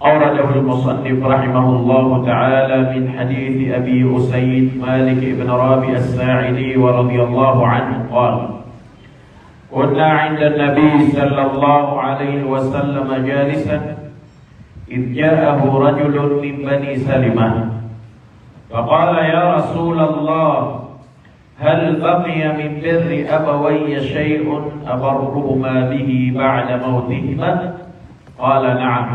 أورده المصنف رحمه الله تعالى من حديث أبي أسيد مالك بن رابع الساعدي ورضي الله عنه قال: كنا عند النبي صلى الله عليه وسلم جالسا إذ جاءه رجل من بني سلمة فقال: يا رسول الله، هل بقي من بر أبوي شيء أبرهما به بعد موتهما؟ قال: نعم،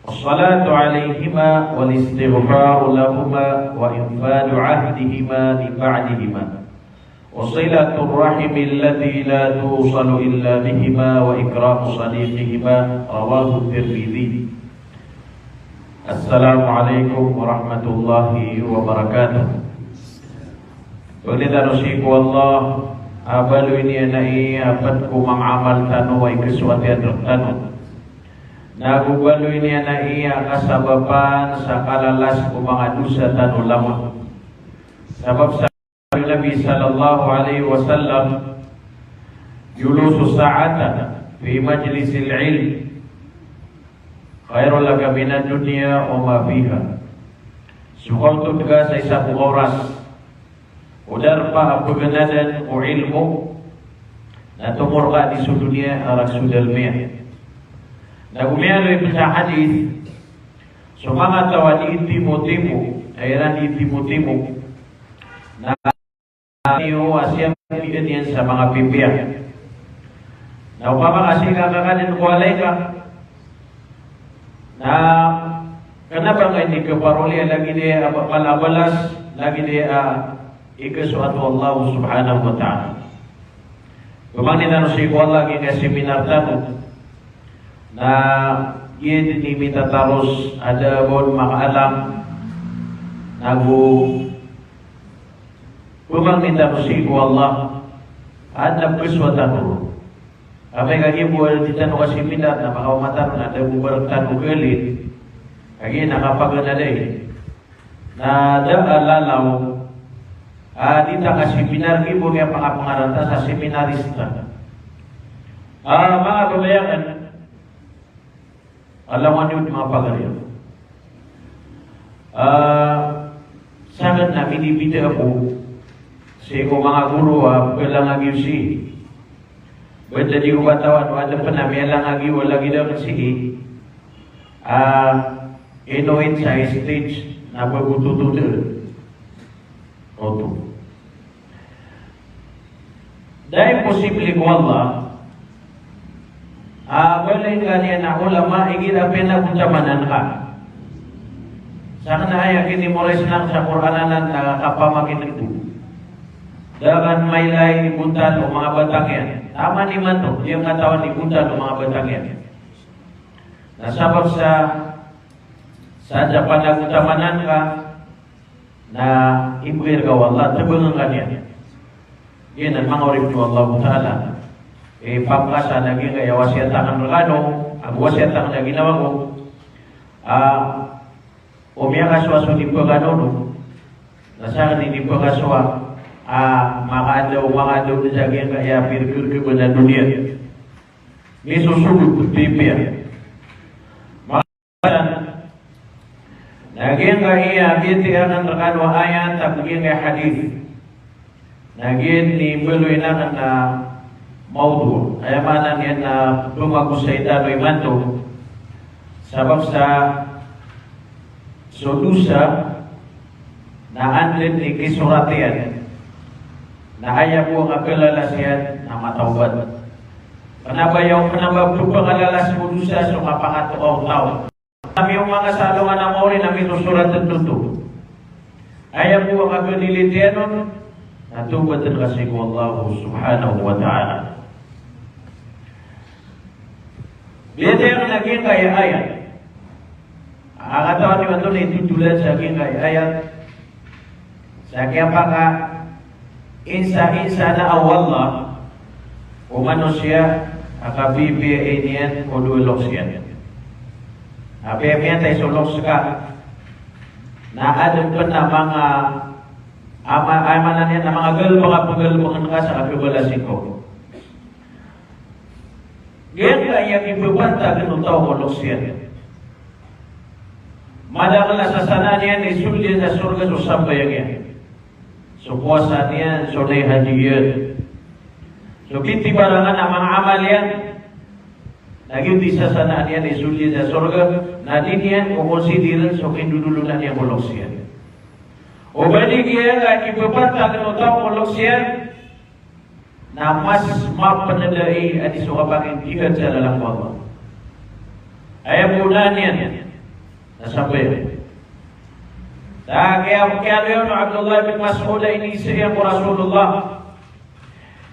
الصلاة عليهما والاستغفار لهما وإنفاذ عهدهما من بعدهما وصلة الرحم التي لا توصل إلا بهما وإكرام صديقهما. رواه الترمذي. السلام عليكم ورحمة الله وبركاته. Pagdita nusiku Allah abalu ini anai apat ku mangamal tanu wa ikiswati adruk tanu nagubalu ini anai akasabapan sakalalas ku mangadusa tanu lama sabab sa Nabi sallallahu alaihi wasallam yulusu sa'atan fi majlisil ilm khairul laka minad dunya wa ma fiha. Suka tu tegas sa isang oras udar pa paganadan o ilmu na tumor ka di dunia arak sudal miya. Nagumiyalo yung sa hadith, so mga tawad itimo-timo, ayran itimo-timo, na iyo asyam yan sa mga pipiya. Na upama kasi kakakanin ko alay ka, na kanabang hindi ka paroli, lagi niya palabalas, lagi niya ikasuatu Allah subhanahu wa ta'ala. Kumangin na si Allah kaya seminar tanu na yun dimita taros ada bon makaalam nagu kumangin na si Allah ada kaswatan apa kaya buat ditanu ka seminar na makawamatan na ada bubar tanu kelit kaya nakapaganaday na daalalaw dita ka seminar ibu kaya pangapangaranta sa seminarista. Mga kabayakan, alam mo niyo mga pagariyan. Sagad na binibita ako sa mga guru pelang agiusi. Benda di ko batawan ada pa na may lang agiu lagi daw kasi inuit sa stage na pagbutututul. Oto. Dahil posible ko Allah, balay ka niya na ulama, igila pinagutamanan ka. Saan na ay akin mo rin sa Qur'anan na kapamakin ito. Dagan may lay buntan o mga batang yan. Tama ni man to, yung katawan ni buntan o mga batang yan. Nasabab sa panagutamanan ka, na ibigay ka Allah, tabangan ka niya. Yan ang mga orib niyo Allah Ta'ala. Pagkasa naging kaya wasyatan ang regano, ang wasyatan na ginawa ko, umiyakaswa di pagano, nasakan di pagkaswa, makaadaw na dyan kaya pirkir ka na dunia. May susunod, pipiya. Naging kaya bitihan ang regano ayan, tapigin kaya hadith. Naging ni Beloy na maudu. Ay manan yan na lumago sa itano'y manto. Sabab sa solusa na anlin ni kisuratian na ayaw po ang akalalasan na matawad. Panabayaw panabagpagalalas mo dusa sa kapangatoong tao. Kami yung mga salungan na mo rin na minusurat at tuto. Ayaw po ang akalilitianon natubatan kasi ko Allah subhanahu wa ta'ala. Biyate ang naging kaya ayat. Ang katawan ni Mato na itutulad sa aking kaya ayat. Sa kaya pa ka, insa-insa na awallah, umano siya, akabibiya niyan o duwalok siya. Apiya tayo sulok ka, na adong pa na mga amanan yan na mga galbangan ka sa kapibalasing ko. Ganyan kaya ibabanta ganun tao ko siya. Madakala sa sananian isulya sa surga so sambayangyan. So puasa niyan, so nay hadiyan. So kinti barangan ang mga amal yan. Nagyuti sa sananian isulya sa surga. Nadin yan, kukonsidiran so kindudulunan niya kulos yan. O balik yan, ipapatag ng tao kulos yan. Na mas mapanadai at isukapangin ikat sa lalang Allah. Ayaw muna niyan. Nasabi. Kaya yun, Abdullah bin Mas'ud ay inisiriyan ko Rasulullah.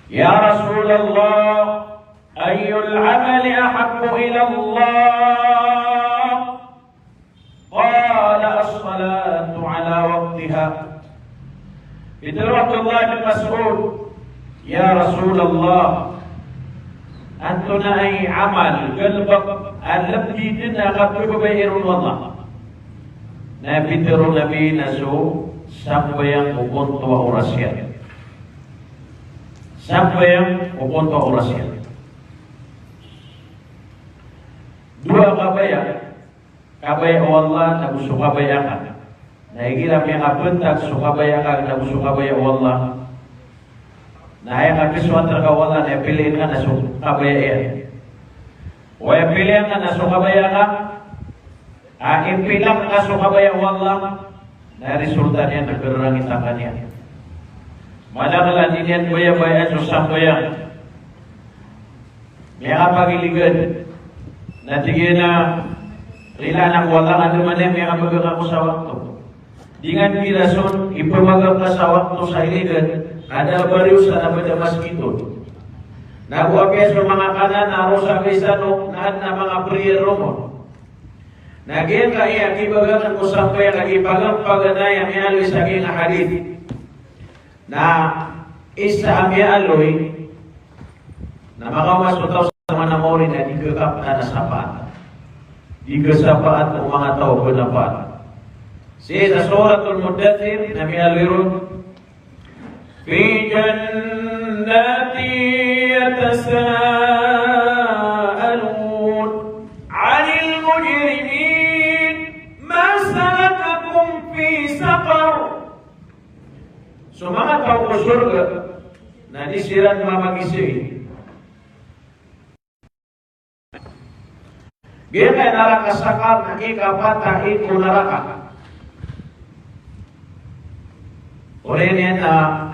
Ya Rasulullah, ayyul amali ahabbu ila Allah? Qala as-salatu ala waqtiha. Itu Abdullah bin Mas'ud, Ya Rasulullah, antuna ay amal, galbak, alabdi din na kapibabayirun wallah. Na pitero nabi na so, sambayang upunto orasyan. Sambayang upunto orasyan. Dua kabaya o Allah na gusto kabaya ka. Naigirap yung kapuntak, so kabaya ka na gusto kabaya o Allah. Naya kapiswatra ka wala, na piliin ka na so kabaya yan. O piliin ka na so kabaya ka, impilang ka so kabaya wala, na resulta niya nagkarangit ang kanya. Malakala din yan baya-baya so sambayan. May kapagiligan, natigyan na rila ng wala ka naman may kapagang ako sa wakto. Dengan pirason, ipamagang ka sa wakto sa iligan, ada bariw sa nabadamas ito. Naguapya sa mga kanan, naro sa kaisano, naan na mga priyero mo. Nagyan ka iya, kibagangan mo sampay, kagipagang paganay, ang aloy sa aking hadith. Na isa ang aloy, na makamasutaw sa mga namorin na di kakap na nasapat. Di kasapaat ng mga tao ko napat. Sa suratul Muddathir, na aloy ron, في جنات يتساءلون عن المجرمين ما سلككم في سقر. So mga tao ko surga na nisiran mamag-isip. Gaya kaya naraka sakar na ikapatahin ko naraka. Uli niyan na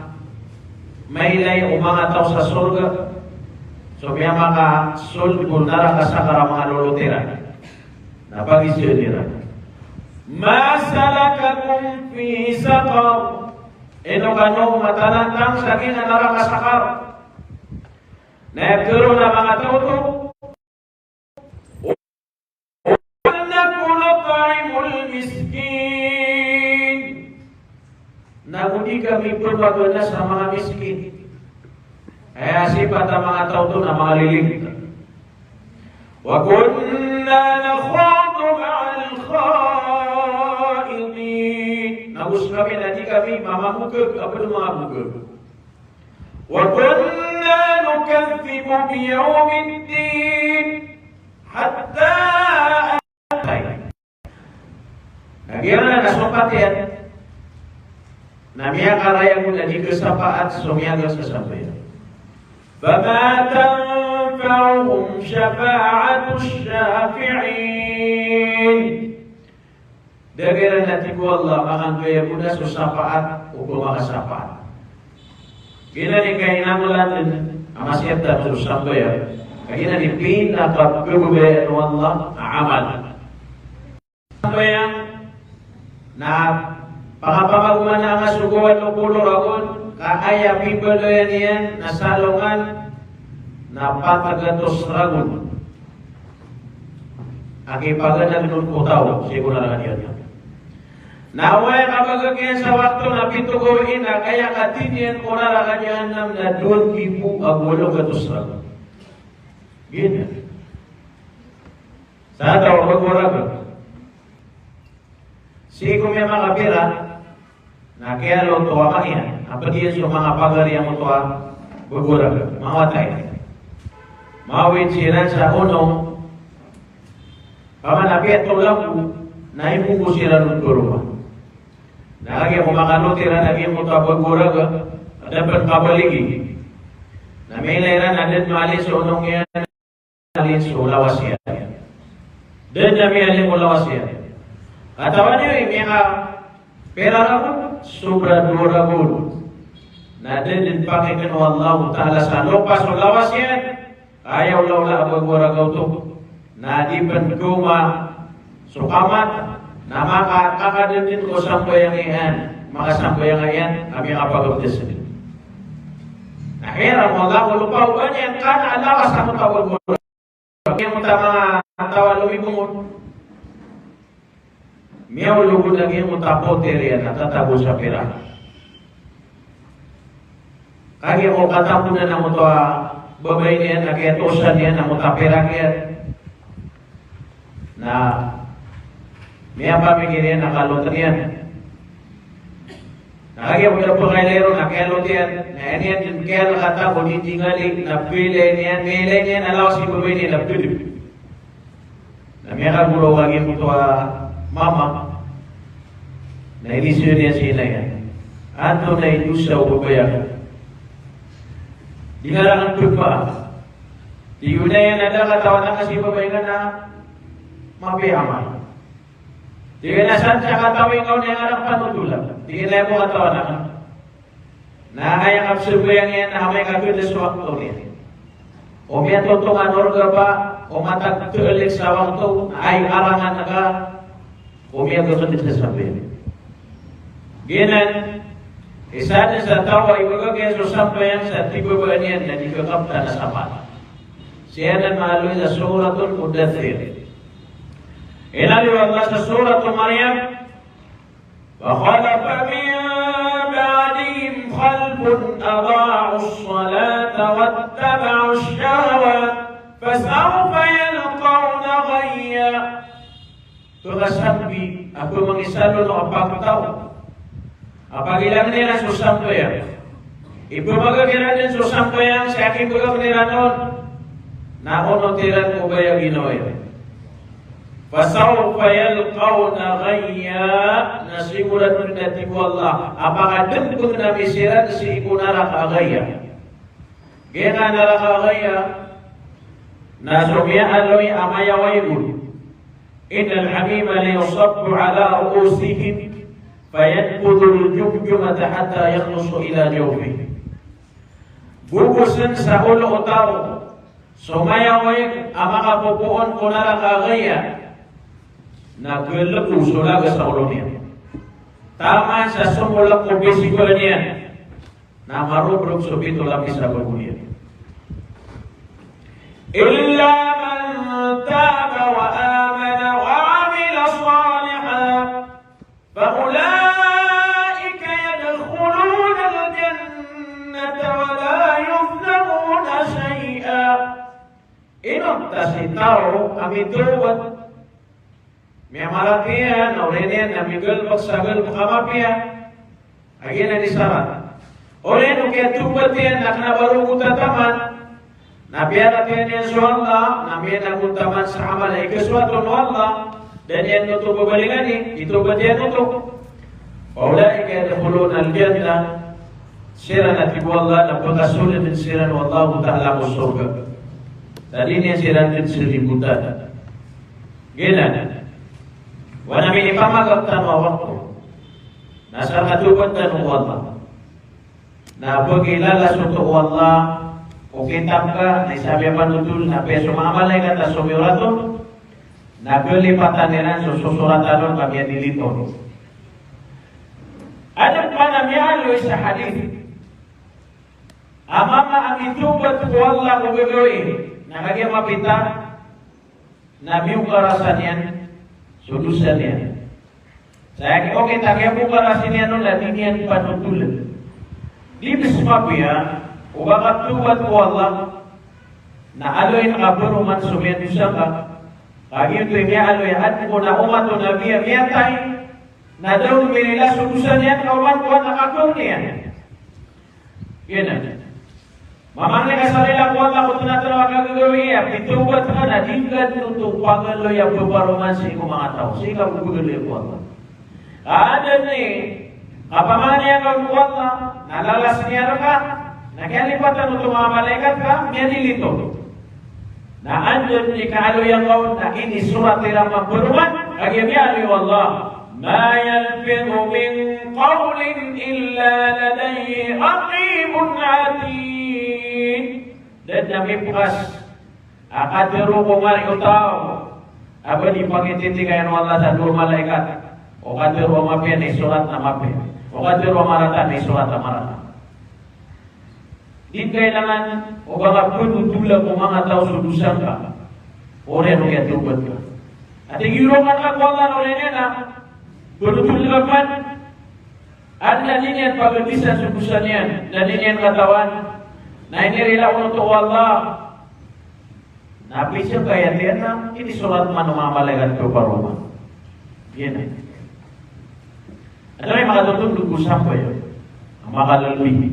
mailay o mga tao sa surga. So may mga sulgul naraka sakar mga lulutiran. Napag-isip nila. Ma salakakum fi saqar. Ino kanong matalantang sa ginanarang kasakar. Naipturo na mga tauto. Nagpunata'imul miskin. Nagudi kami berbagana sa mga miskin. Kaya sifat ang mga tauto na mga lilig. Wa kunna nakhadu ma'al khaidin. Nagus kami na di kami mamamugag apel mga bugag. Wa kunna nukazzibu biyawmiddin hatta atay. Nagyan na nasukat yan. Namiya karaya mo na di kasapaat sumiyagas kasapayan. Fama tanfa'uhum syafa'atu syafi'in. Dagara natin ko Allah, akan kaya muna sa sapaat o kumakasapaat. Ginani kainan mo natin, ang masyapta mo sa sambayan, kaya ni pinakapagbabayan mo Allah, amal. Sambayan, na pangapamaguman na nga suguan o puluragon, kaaya pipaloyan yan, nasalungan, na patagatos ragon. Akipagan ng nulputaw, siguro na yan. Naway kapagagyan sa wakto na pituguin na kaya katinian ko na rakanyan na doon ipu agulo katusra. Ganyan. Sa ataw magwaraga. Sigo may mga pira na kaya lo tuwa kanya. Apa diyan sa mga pagariya mo tuwa magwaraga. Mawatay. Mawit siran sa unong pamanabi at tulaw naipungo sila ng kuruma. Nakagya kumakano tira naging mutabaguraga, dapat kabaligi. Na may lairan natin malis o nung yan, alis o lawas yan. Dan na may aling o lawas yan. Katawan niyo, may pera naman, sobra dura mo. Na din pakikin o Allah Ta'ala sa lupas o lawas yan. Ayaw laula abaguraga ito. Na di pan sukamat na makakadin ko sambayang iyan, makasambayang iyan, kami kapagabdes din. Nakira mo nga, lupaw ba niyan, kana alakas ako tawag mo. Kaya mo ta mga tawa lumibungon. Miyaw lugod lagi mo tapo teriyan, natatabo sa pira. Kaya mo katapo na na mo to babay niyan, nakiyatosan niyan, na mo tapira kiyan. Na may pamigyan nakalutan yan. Nakagya mo na pangaylero, nakialot yan. Na yan din kaya nakata, kung hindi ngali, napilay niyan, nilay niyan, alaw si babay niya, napilip. Na may kagulo kagi mo ito, mama, na ilisyo niya sila yan. Ato na ilusa o babayan. Di nga lang ang tupa. Di ko na yan, katawan na kasi babay ka na mabiyaman. Di ka na saan siya katawin ka niya nga ng panutulang. Di ka na mo katawan na ka. Nakayang absurbayang yan na may kagulis wakto niya. O may tutungan orga ba, o matagtulik sa wakto, ay arangan na ka, o may kagulit sa sabihin. Ginan, isa din sa tawa, ibagagay sa sampayan sa tibabaan yan na di kakapta na sapat. Siya na maaloy sa suratul Mudaththir. Inali Allah sa suratul Maryam, وَخَلَفَ مِنْ بَعْدِهِمْ خَلْفٌ أَضَاعُوا الصَّلَاةَ وَاتَّبَعُوا الشَّهَوَاتِ فَسَوْفَ يَلْقَوْنَ غَيًّا. Tukasabi, ako mangisalo ng apagtaw. Apagilang nila susampayan. Ipumagagyan din susampayan sa aking pagkakaniran nun. Nakunotiran ko ba yung ginoy? فَسَوْفَ يَلْقَوْنَ غَيًّا. Nasimulan mo natin ko Allah. Apakah dendung na misiran si iku narakagaya. Kaya nga narakagaya, nasumya aloy amayawaybun. Innal hamima liyusabbu ala ru'usihim fayanqudul jumjumata hatta yakhlusu ila jawfih. Bubusan sa ulo o tao, sumayaway ang makapupuon ko narakagaya. Naglago sulaga sa ulo niya. Tama sa sumulak ko bisikol niya. Na marubrog subito lapis sa bago niya. Illa man taba wa amana wa amila salihan fa ulaika yadkhuluna al-jannata wa la yuzlamuna shay'a. Inom tasitaw amituwat may malapian, orenen, namigol, pagsagal, makamapia. Agyan na disarat. Oren, kaya tubat yan, naknabarong utataman. Nabiyarat yan yan sa Allah, namiyan ang utaman sa amal ay kaswaton Allah. Dan yan ito babalingan eh, itubat yan ito. Paulay kaya nakulun al-jannah. Sira na tibu Allah, napagasulit din sira ng Allah, ta'ala mo surga. Dali niya sira din siributan. Gila. Wana may ipamagaptan mo wakto. Nasa katupad na ng Allah. Na pag-ilala sa ito Allah, o kitab ka, na isabi ang panutul, na peso mga malay ka, ta sumirato, nagulipatan nila, susuratan nun, kami nilito. Ano pa namiyaloy sa hadith? Amama ang itubat ko Allah kung gagawin, nakagyan mapita, na biyong karasan yan, solusan yan. Saya kira okay, tak kaya bukan rasanya nun natin yan panutulan. Di bismabia, ubakat tubat ko Allah, na aloy nakaburuman sumiyan siya ka, kaging ito yung aloy, at ko na umato na biya tayo, na daw nila solusan yan, kawan ko nakakaw niyan. Yan na. Mamangnya kasarila ko Allah ko tunatulawa kagagawin ya. Pitubat ka na, dinggan nuto pagalo ya bebaromansi ko mga tao. Sila ko gagawin ko Allah. Ada ni, kapamani yang ko Allah, nalalas niya ka, nakialipatan nuto mga malaikat ka, niya nilito. Na andun ni kaalo yang kau, na ini surat irang magburuman, kagyabiyali Allah. ما يلفظ من قول إلا لديه رقيب عتيد. Dan kami puas akadiru kumari utaw apa dipangititigayan Allah sa dua malaikat o kadiru mapian ni surat na mapian o kadiru marata ni surat na marata. Di kailangan o baka punutula kung mga tao sudusan ka o rin o yatubad ka. At igirokan ka ko Allah o rin na betul lapan ada ninian pagdisan subusannya dan ninian katawan. Nah ini rela untuk Allah. Nabi sekaya tiana ini salat manu malaikat ke baroma. Gini. Ada yang makatutun dugu sampai ya. Makalulwi.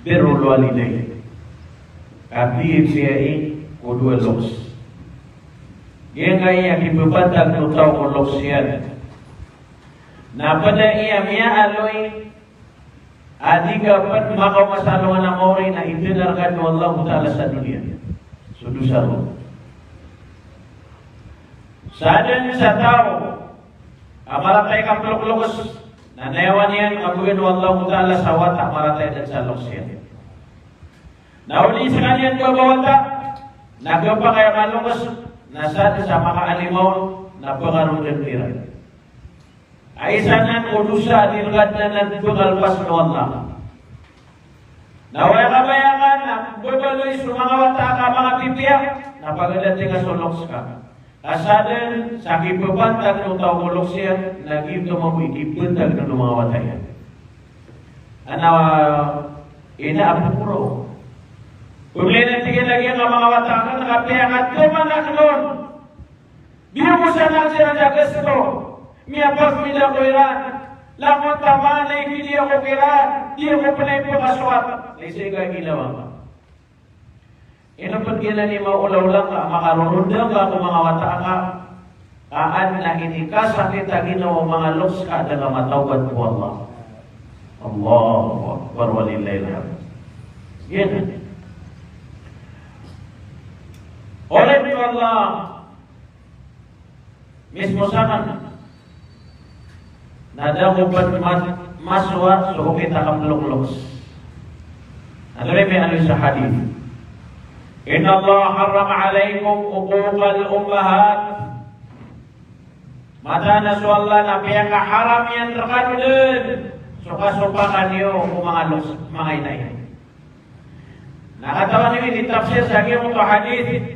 Birrul walidain. Kabir siyai kedua los. Yang kaya kibebatag ng tao ko loksiyan. Napada iya miya aloy adiga pat makawasalungan ng oray na itinarkan ng Allah Ta'ala sa dunia. Sudusa ro. Sadan sa tao amaratay kaplok-lokos na nayawan yan kabuhin ng Allah Ta'ala sa wata amaratay dan sa loksiyan. Nauli sa kanyan babawata nagapa kaya malungkos nasa sa makaalimaw na pangarong gantiran. Ay sanan udusa dirgad na nagpagalpas no Allah. Naway kabayangan na babaloy sa mga wata ka mga pipiyak na pagadating nga suloks ka. Asadan sa kipabantag ng tao kuloks yan naging tumamoy kipantag ng mga wata yan. Inaapuro. Uli na tingin lagi ang mga watakan, nakapiyak at tumanak nun. Biyo mo siya lang siya na gusto. Miyapas mila ko iran. Lakot tama na ikili ako kira. Di ako panay pakaswat. Naisay ka ginawa ka. Inapat kila ni maulaw lang ka, makarurundang ka kung mga wataka. Kaan na inikasakit ang ginawa mga loks ka na matawad po Allah. Allahu Akbar walillahil hamd. Yan. Oleh Allah mismo sana nada ubat maswa suhu kita kamluk-luk. Ano rin may ano sa hadith? Inna Allah harram alaikum uquqal ummahat. Mata na su Allah na piyang haram yan rakadun. Suka-supakan niyo kung mga inay. Nakatawa niyo ditafsir sa aking mga hadith.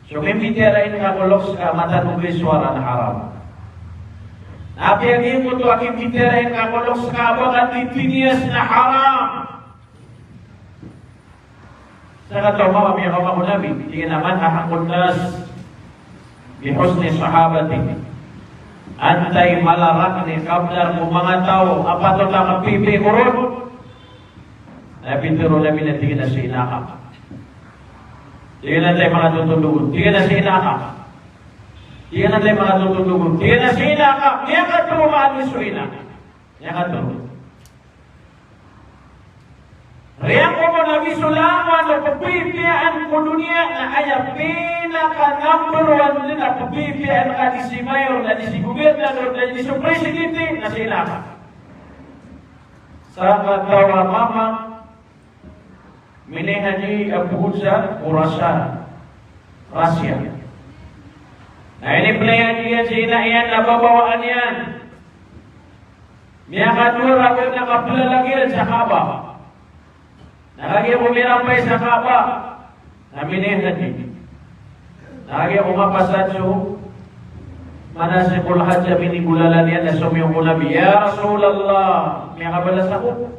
So kimitirain ka kuloks ka matanubay suara na haram. Napiagin mo to aking mitirain ka kuloks ka bagat ditinias na haram. Sa katawa kami ang mga nabi, tingin naman ahakun nas bihusni sahabati. Antay malarak ni kablar mo mga tao, apato na kapipi kurun. Napitiro namin na tingin na si inakap. Tingnan natin mga tutundugon. Tingnan na si inakap. Tingnan natin mga tutundugon. Tingnan na si inakap. Niya ka ito maalis o inakap. Niya ka ito. Riyan ko mo nabisulaman o pagpipiyaan ko dunia na ay pinaka number one din na pagpipiyaan ka di si mayor, na di si gobernador, na di si presidente, na si inakap. Sa katawa mama, Milihan ni Abu Huzza Khurasan, Rasya. Nah ini pelayan dia Cina yan, nababawaan yan. Niya kadua rakyat nakapila lagi sa Kaaba. Nalagi umirampay sa Kaaba. Naminihan din. Nalagi umapasad so manasikul hajja minigulalan yan na sumiyong ko Nabi. Ya Rasulullah, niya kabalas ako.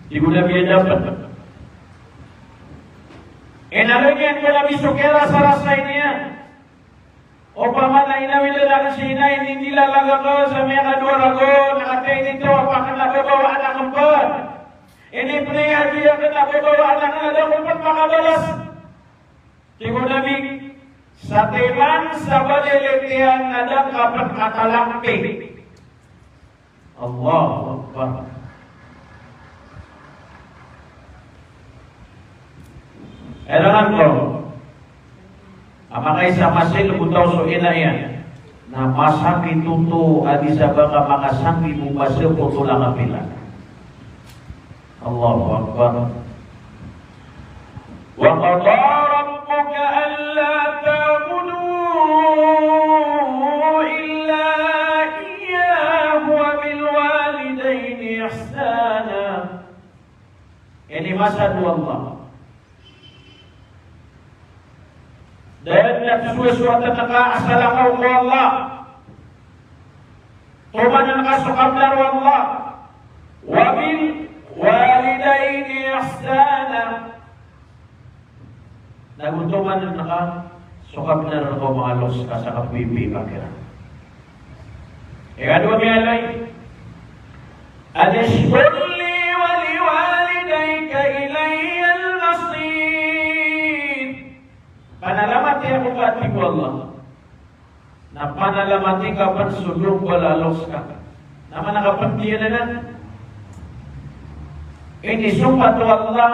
Di ko Nabi dapat. Inalagyan ko Nabi sukera sa rasay niya. O pamana inawila lang si inay, hindi lalaga ko sa mga kadura ko, nakatay nito, apakala ko bawa anak 4. Ini pernah haji yang kena bawa anak ada 4 maka balas. Cikgu Nabi, satiman sabade letian ada kapan kata lampi. Allahu Akbar. Erangan ko, amakai sama sil butaw so inayan, na masaki tutu adi sa baka makasanggi bumasa po tulang apila. Allahu Akbar. Wa qada rabbuka alla ta'budu illa iyyahu wa bil walidayni ihsana. Ini masa dua Allah. Dan nagsusuwat at nakaasalaw ko Allah. Tumanan ka sa kablar Allah. Wabil walidayni ihsana. Naguntuman na ka sa kablar ko mga los ka sa kapipi kakira. Ikadwa mi alay. Adishkulli wali walidayka ilayya al-masir. Panalamati ako ka ati Allah. Na panalamati ka pan sulong balalos ka. Naman nakapantiyan na nan. Ini sumpat Allah.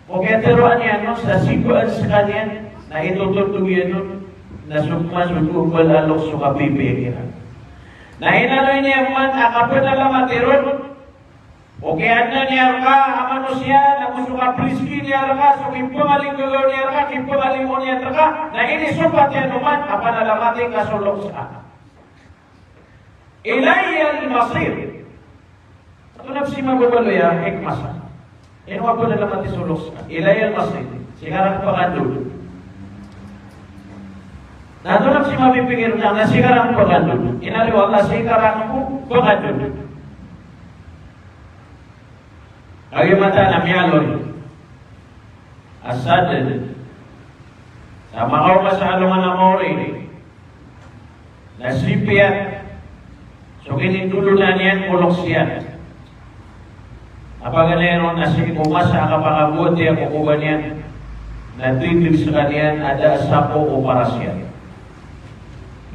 O keteruan yan no, sa siguan sa kanyan. Na itututuyan nun. Na sumpa sulong balalos so kapipikiran. Na inanoy niya man akapanlamati ron. O kaya na niya ka, manusia, na gusto ka priski niya ka, so kimpagaling gagaw niya ka, kimpagaling mo niya ka, na inisumpat niya naman, kapanalamating kasulong sa ilayya al-masir. Ito nafsi magubalo ya, hikmasa. Ino ako nalamati sulong sa ilayya al-masir. Sigarang pagandul. Na ito nafsi mapipigir niya, na sigarang pagandul. Inaliw Allah, sigarang po pagandul. Bagaimana namyalon asad sama kau masalungan amori nasipiat so kini dulu nanian ulok siat apa ganero nasi kumasa kapakabuot ya kukubanian natitip sekalian ada sapo o parasyan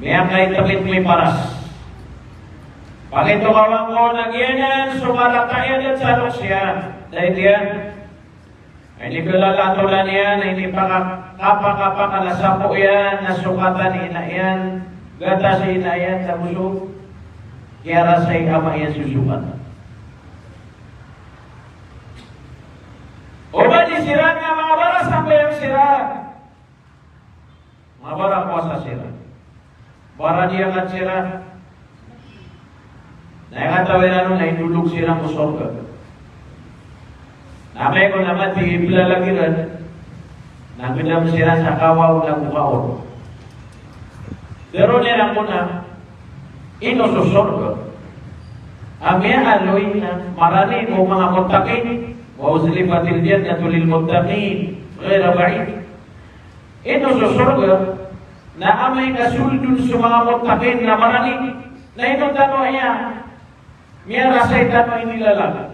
miyakay tamit may paras. Pag ito kawang ko nagyanan, sumalakayan at salok siya. Dahil yan, ay di kalalatulan yan, ay di kapakalasapo yan, nasukatan ina yan, gata sa ina yan, sa muso, kaya sa ama yan susukat. O ba di sira nga mga baras ang bayang sira? Mga barak mo sa sira. Bara niya kat sira. Nakatawin ano na inulog silang usorga. Namay ko naman di ibilalagiran. Nagpinam sila sa kawaw na kukaon. Pero nilang ko na inususorga. Amya aloy na marami mo mga mutakin. Wa uslifatil jannatu lil muttaqin. Ghayra ba'id. Inususorga na amay kasuldun sa mga mutakin na marami. Na inutano niya. Miya rasay tanong inilalag.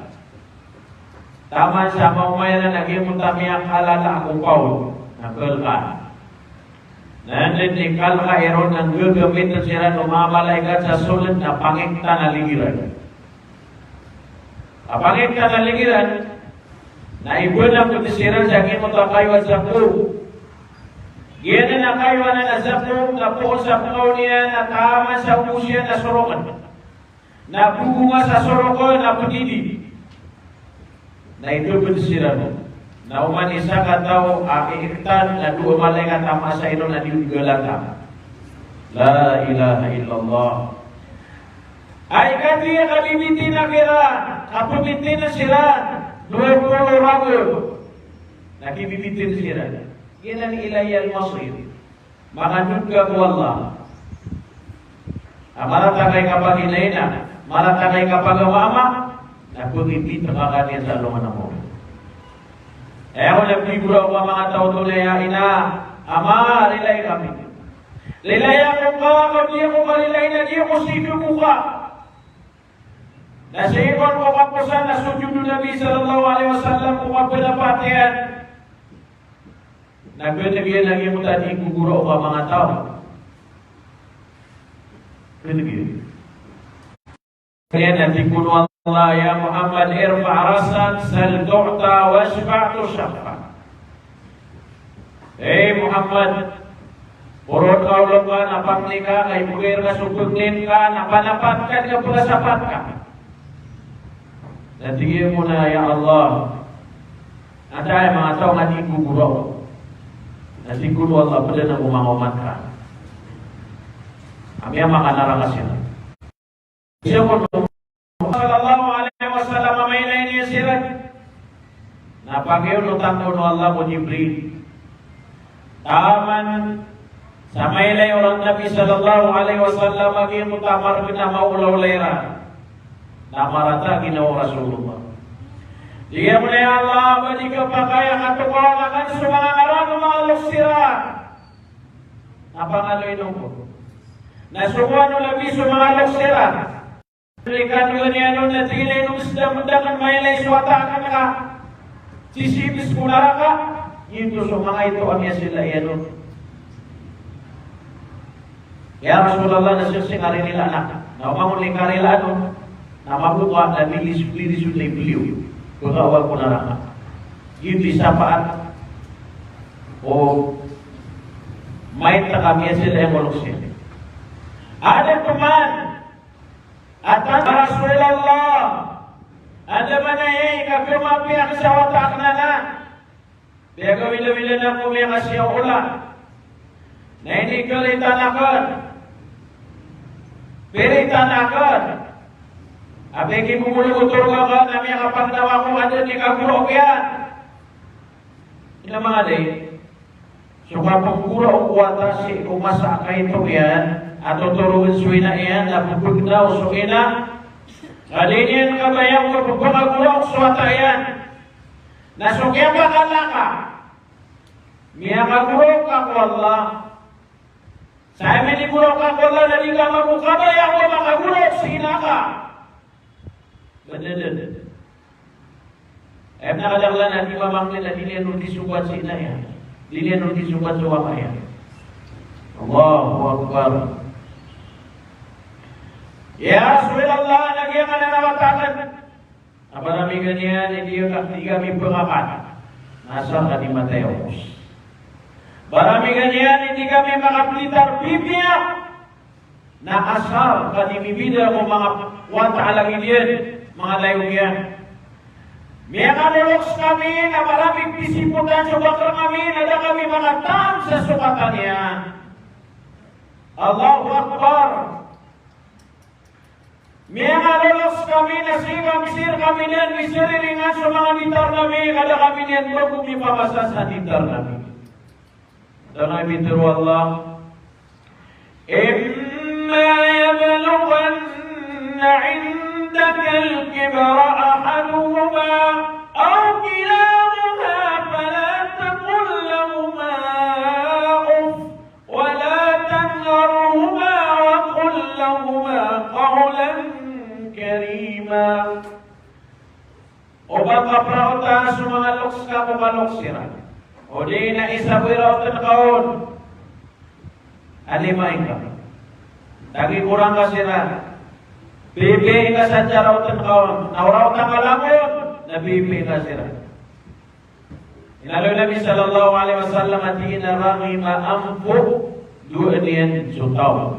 Tama sa mamaya na naging mutami ang halala akong paul. Nagkalka. Nandiyan kalka eron ng gagamit na sila numamalaikat sa sulit na pangikta na ligiran. Ang pangikta na ligiran, na ibu na kutisiran sa aking mutakaywa sa ku. Yan na nakaywa na nasapu, napuon sa pungaw niya, na tama sa ubusya na surukan. Nabunga sa sorokon na pagidi. Na ito bersira mo. Na uman isa ka tao akiiktan na doon malaikat tama sa ino na diugalata. La ilaha illallah. Ay kati kabibitin na kira. Kapabitin na sila. 20 rago. Nakibibitin sila. Ilan ilayya al-masir. Makandun ka ko Allah. Amaratangay kapag inayna. Maratangay kapag mama. Nagpagipit na kakanya sa alungan mo. Eh ako nagpigura ko mga tao tulay ina. Ama, rilay kami. Rilay ako ka, kung di ako kalilay na di ako sipyo ko ka. Nasigon ko kapusan na sujud Nabi sallallahu alaihi wasallam ko kapilapatian. Nagbinigyan lagi mo tadi guguro ka mga tao. Binigyan. Kaya natikun Allah ya Muhammad irfa' rasak sal tu'ta washfa' tushaffa. Muhammad, purot kau ka, napangli ka, kay bugir ka, supugnin ka, napanapat ka, pulasapat ka. Natigyan mo na, ya Allah, ada ay mga tao nga di guguro. Natigyan mo Allah, pala na umangumat ka. Kami ang makanara ka sila. Siya ko, sallallahu alaihi wasallam, may na inisirat. Napagyaw lutang ko no Allah mo Jibril. Taman sa mailay orang Nabi sallallahu alaihi wasallam agi mutamar kita maulaw lera namarata ginawa Rasulullah. Dia mulai Allah bagi kapakaya katukaw akan semua orang maluk sirah. Apa ngaloy nungko? Nasukuan Nabi sumaluk sirah. Berikan niya nun na tingin nung isda mendakan mailay suwata ka sisibis kulara ka. Itu semua itu kami sila yan. Ya Rasulullah nasirsing hari nila anak. Na umanguling karila ano. Na mabubuhat na lilisud na beliau. Kung awal ko na raka. Itu isapaan. O may kami sila yang maluksin. Ada teman. Atan Rasulullah. Ada mana kafir mapiak sa watak na na. Dia kawila-wila na po may kasya ulan. Na hindi kalitanakan. Piritanakan. Abegi bumulugutur ka na may kapagdawa ko ada di kagurok yan. Ina mga day. So kapag gurok wata si umasa ka ito yan. Ato turuin suina yan. Napupugdaw suina. Kalinin kabayang ko pagpagurok suwata yan. Nasukya pa kalaka. Miya kagurok ako Allah. Sa amin ni gurok ako Allah na di ka magukabay ako makagurok sila ka. Bener-bener. Nakadaglan na di mamangkin na dilihan nung disubat sila yan. Dilihan nung disubat suwa kaya. Allahu Akbar. Ya Rasulullah, nagyang ka na nawatakan. Aparami ganyan, hindi kami pengapat. Nasa ka di Mateos. Barami ganyan, hindi kami makaplitar Biblia. Na asal ka di bibida ko mga wata alagin yan, mga layong yan. May kanuloks kami na maraming pisiputan sa bakar kami, na kami makatam sa sukatan yan. Allahu Akbar. May lolos kami na sir kami niyan, may siriringan sa mga nitar namin, kada kami niyan bago may pamasa sa nitar namin. Tanay bitiru Allah, Imma yablughanna indaka al-kibra ahaduhuma aw kilahuma fala taqul lahuma uff wa la tanharhuma wa qul lahuma qawlan karima. O baka prauta sa mga loks ka mo kaloksiran. O di na isabuy rautan kaon. Alimay ka. Dagi kurang ka sila. Bibi ka sa rautan kaon. Naurautan ka lamon. Nabibi ka sila. Inaloy Nabi sallallahu alaihi wasallam at inarami maampo doon yan sutaw.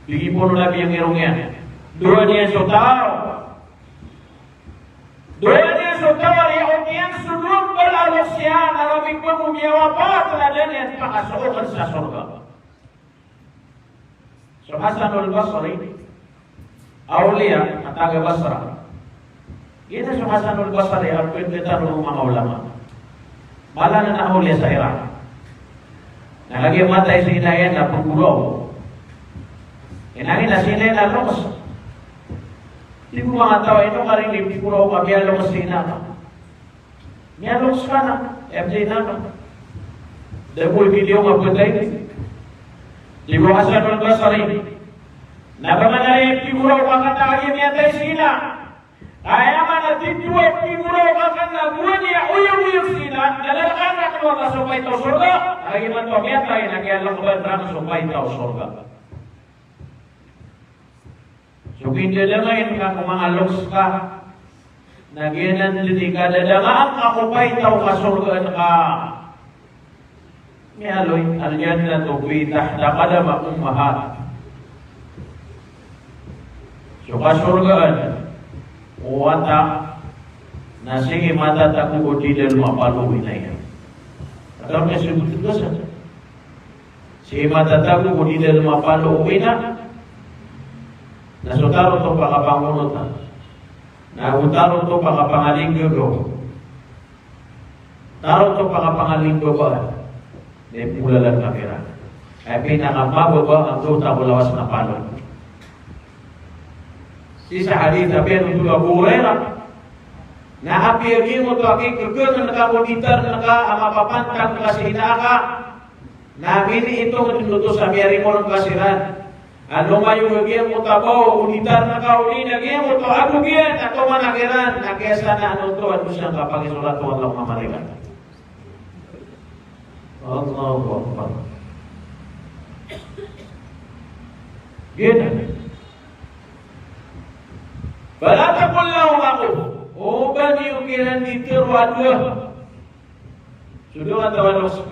Bigi po Nabi yung irong yan. Doon yan sutaw. Doon yan sutaw. Riyon yan sulong balalos yan. Araming mo mumiyawapat na din yan pakasuokan sa surga. So Hasanul Basri, awliya, at taga Basra. Ito si Hasanul Basri, ang pinlitan ng mga ulama. Mala na naawliya sa Iraq. Nalagay matay sa inayan na pagulaw. Inangin na sila na lukos. Hindi ko mga tao, ito ka rin ipipuro ka, biya lukos sila ka. Biya lukos ka na, FJ na ka. Dahil video nga putay. Di ko Hasanul Basri. Nabamanare figura wakata ayam yang sina. Ayam mana tidua figura wakata buani uyuk sina. Dalam anak keluarga supaya tahu surga. Ayam itu biasa ini kalau kebenaran supaya tahu surga. Supaya dalamin ka kumangalok ka. Nagianan litika dalamaan ka supaya tahu ka surga ka. Mialoy al-jannatu fi tahta qadam ummahat. Suka surgaan wata nasi mata taku di dalam mapalu inaya. Atau disebut dosa. Si mata taku di dalam mapalu ina. Nasutaro to pakapangunutan. Na utaro to pakapangalinggo. Taro to pakapangalinggo ba? Di pulalan kamera. Ay pinakamababa ang tuta lawas na palo. Sisa hadis tapi untuk Abu Hurairah. Na api lagi mo to aking kerja naka monitor naka ama papantan kasi hinaka. Na bini ito tututos sa miyari mo ng kasiran. Ano mayo lagi mo tabaw monitor naka uli lagi mo to ako gian ato manakiran nakesa na ano to ano siyang kapagisulat to Allah mamarikan. Allahu Akbar. Gina. Bala taqul lahum aku. O bani ukiran ditiru adwa. Sudah atau dosa.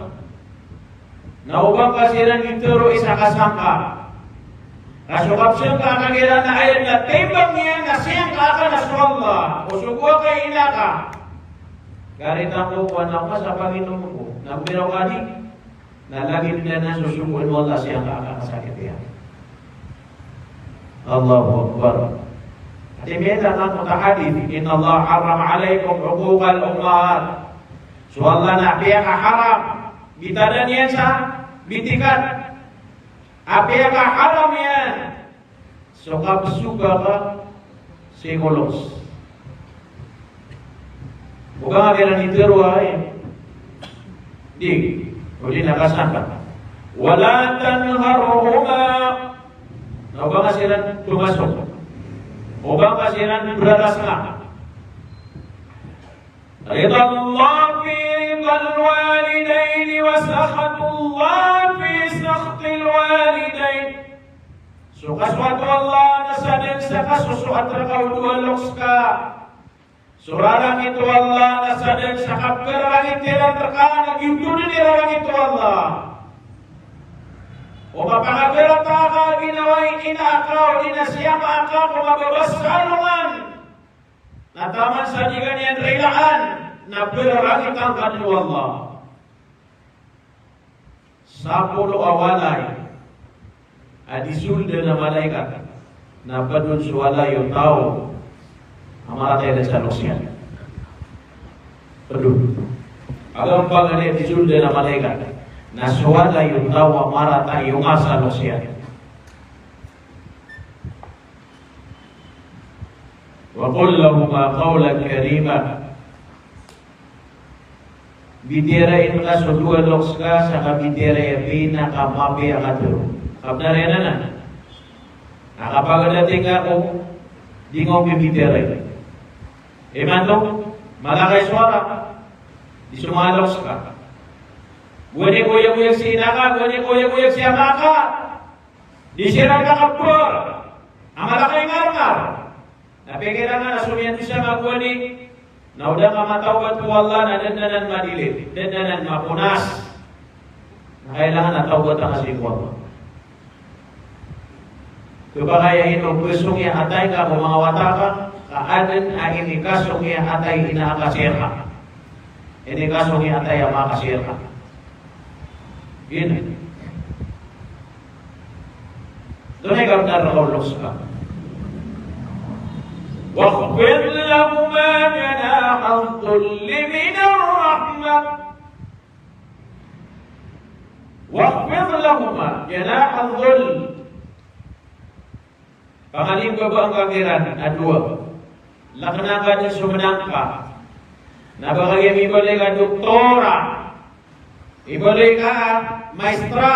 Na ubang kasiran ditiru isa kasangka. Nasukap siyang kakagiran na ayat na timbang niya na siyang kakanas Allah. O sugwa kay inaka. Garitang ko anak mo sa Panginoon ko. Nagbiraw ka di. Nalagin na na susukuin mo Allah siyang kakakasakit yan. Allahu Akbar. Demikian mutahadith inna Allah haram alaikum uquqal ummahat. So Allah na biya ka haram bitadan yan sa bitikan. Biya ka haram yan. So kapsuga ka psikologos. Bukan agiran itiru ay. Di, uli nakasampan. Wala tanharhuma. Naubang asiran tumasok. Ubang kasiran berataslah. Ridha Allah fi ridhal walidain wa sakhatullah fi sakhtil walidain. Suka suatu Allah nasadin sa kasusuat rakau dua lokska. Surarang itu Allah nasadin sa kapkerang itiran terkana yudun dirarang itu Allah. O mapakagara taka ginaway inakaw, inasiyama ka kung mababasalungan. Nataman sa di ganyan rilaan na berarangit ang kanyo Allah. Sapulo awalay adisulde na malaikat na padun suwala yung tao amaratay na sa losyan. Padun. Agang pangalit adisulde na malaikat na suwala yung tawa marata yung asal siya. Wa qul lahuma qawlan karima. Bidirain ka sa dua loks ka sa kabidira pinakamabi ang aturo. Kabnarena na. Nakapagdating ako, di nga bibidirain. Imanto, malakay suara, di sumaloks ka. Buwani kuya-kuya sinaka, buwani kuya-kuya siyamaka. Disirang kakapur. Ang malakay ngar-ngar. Napikiran nga nasumiyan siya magbuwani. Na udah ka matawad ko Allah na dandanan madilit. Dandanan mapunas. Na kailangan natawad ang kasi ko Allah. Kaya kaya ito gustong ihatay ka kung mga wataka. Kaanan ay inikasong ihatay inaakasir ka. Inikasong ihatay ang makasir ka. Ini. Doon ay gamdar na kaulos ka. وَاخْفِضْ لَهُمَا جَنَاحَ الذُّلِّ مِنَ الرَّحْمَةِ وَاخْفِضْ لَهُمَا جَنَاحَ الذُّلِّ. Pangalim ko ba ang kagiran? Adwa. Laknakan yung sumanang ka. Nabagayam ibalik ka doktora. Ibalik ka maestra.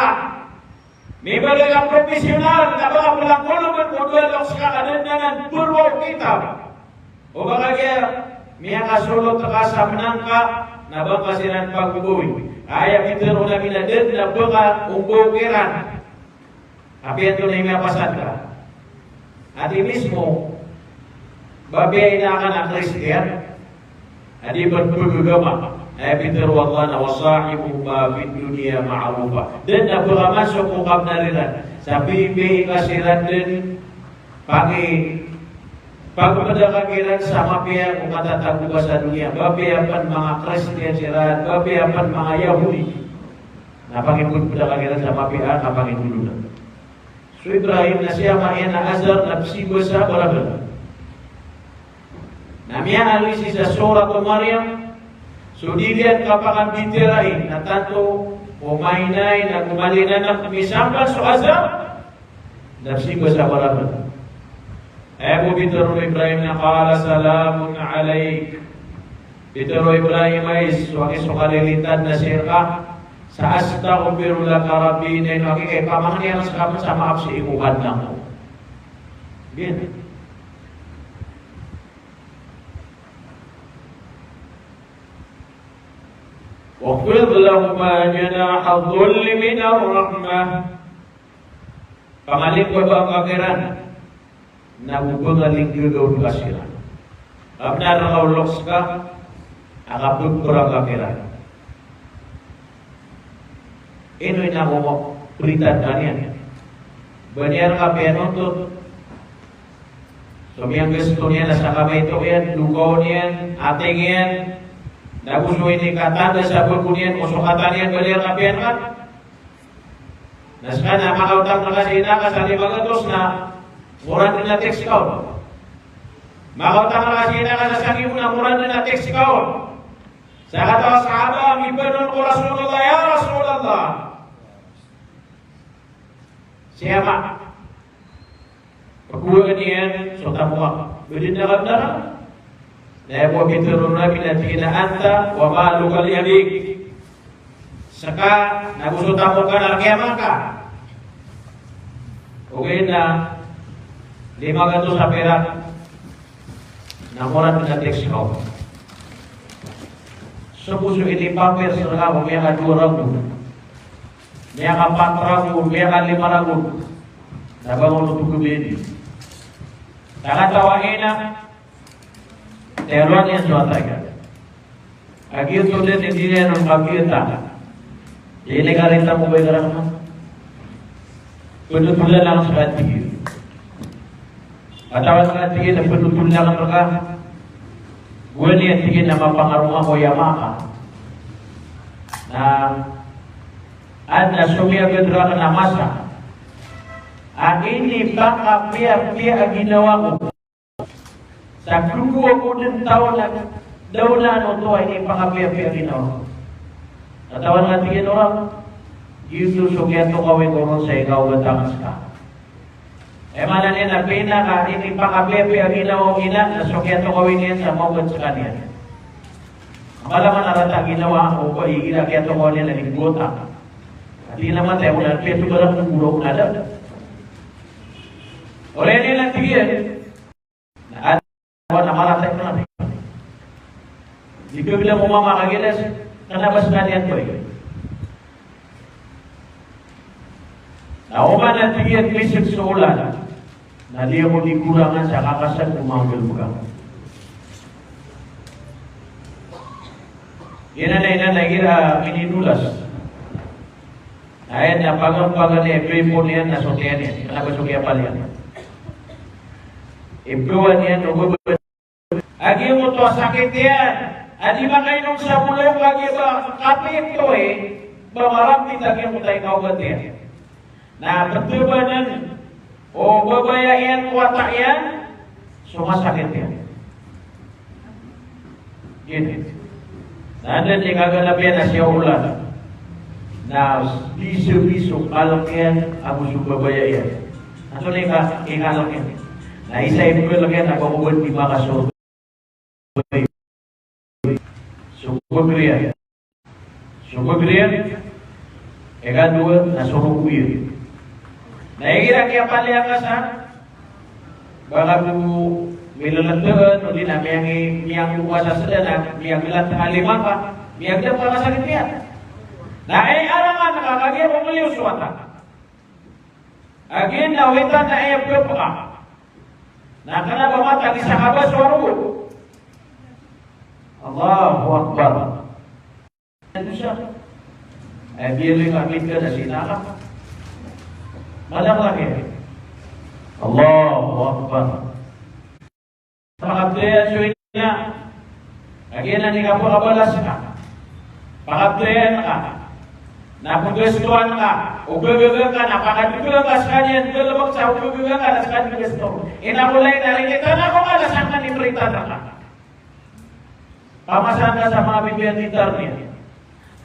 May mga profesional na mga pelangkulungan model sa kadandanan purwo kita. O baka kaya may kasulot ka sa menangka na baka sinan pagbubuwi. Kaya mitero na minadid na baka umbukiran. Tapi ito na yung mapasad ka. At mismo, babay na ka na Kristiyan. At ibagpagagama. Bitir Allah na wasahibu ma fi dunia ma'rufa. Dan na masuk ukap nariran. Sabi may kasiran din pagi pagpadakakiran sama pihak kung matatago sa dunia. Babayapan mga Kristiyan siran, babayapan mga Yahudi. Napangipun padakakiran sama pihak, napangipulunan. So Ibrahim na siya mayan na azar na psigo sa baragal. Namia alisi sa surat Maryam. So dilihat kapakan bitirain na tanto umainay na kumalinan ng misampan so azab nafsigo sa baragal. Abu bitaru Ibrahim na qala salamun alaik. Bitaru Ibrahim ay suwaki sukalilitan na sirka sa astaghfiru laka rabbi na ino kay pamangniyan sa maaf si ikuhan lang ko. Gini. واخفض لهما جناح الذل من الرحمة. Pangalik ko ba ang kakiran? Nabubangaling gagawin kasiran. Abnar kauloks ka, akapun kurang kakiran. Ino'y nakumo, beritan kanian. Banyar ka pianotod. So, miyang gusto niya, nasa kamay ito yan, lugaw niyan, ating yan, nagusto ini kata sa pagkunian kusukatan yan balir kapian kan naska na makautang na kasi na kasali magatos na murad nila text ikaw makautang na kasi na kasasangin mo na murad nila text ikaw sa katawa sahaba mipanon ko Rasulullah ya Rasulullah siapa pagkuha niyan so tamuha bidin na kabdara Naibu bitiruna minatina anta wa malukal yadik. Saka nagusutamukan arkiyaman ka. Okay na 500 sa pera. Namuran pinateks ko. So puso ini paper sila ko may ka 2 rago. May ka 4 rago, may ka 5 rago. Nabangon ito kubili. Nakatawagin na Teruan yang suatu kan, agil tu dia sendiri yang mengambil tak. Jadi negara kita mau bergerak mana? Betul-betul langsung hati. Atau hati kita betul-betul langsung berkah. Gue ni hati nama pengaruh aku Yamaha. Nah, ada sumia bergerak nama masa. Ini bangka pia ginawa ko. Sa grupo ko din tao na daw na ano to ay pangapia-pia ginawa. Natawan nga tingin orang, dito sugyato kawin ko sa ikaw gatangas ka. Mana niya na pinaka, ini pangapia-pia ginawa ina, na sugyato kawin niya sa mawad sa kanya. Malaman narata ginawa ako ko, iinakyato ko nila ng gota. At di naman tayo na, peto ba lang ng gulong nada. Oleh nila tingin, na malatay ko na. Di ko bilang umamakagilas, kanabas na niyan ko eh. Nauman na tingin bisip sa ulan, na di ako dikurangan sa kakasan umanggal mo ka. Yan na nagira mininulas. Ayan na pangang-pangang niya, prepon niyan, nasotiyan niyan, kanabas pa niyan. Ipuan niyan, agi mo to sakit yan. Adi ba kayo nung sa mulong agi ba kapit to eh. Bamarap lagi mo tayo kaugat yan. Na bertubanan o babayayan kuwata yan. Sumasakit yan. Gini. Nandan yung kaganap yan na siya ulan. Na biso-biso kalak yan. Amo subabayayan. Ato na ikalak yan. Na isa yung ko lang yan. Nagpapagod di makasod. Sungguh kriya, eka dua nasuruh kuir. Naikira kaya paliakasan, baka bu milalantuan, hindi na miyang luwasa sa dana, miyang milat halimang pa, miyang dyan para sa kitliyan. Na ay arangan nakakagyan mo muli uswata. Agin na witan na ay ka. Nakana ba matag isa kabas waru? Allahu Akbar. Ano siya? Ay biyo'y kamit ka na sinaka. Malang lagi. Allahu Akbar. Pakabdayan suwi na. Agin na ni kabalas ka. Pakabdayan ka. Napugustuhan ka, ugugugan ka, napakadigulang ka sa kanya, dalawang sa ugugugan ka na sa kanya gusto. Inakulay na rin kita na kung alasang ka ni Brita na ka. Pamasan ka sa mga bibigyan ni Darnia.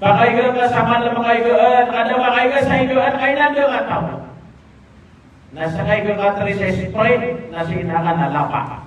Pakaigan ka sa mga kaigaan, kada makaigan sa igaan, ay nandang at tao. Nasa kaigan ka sa sprite, nasa inakan na lapa.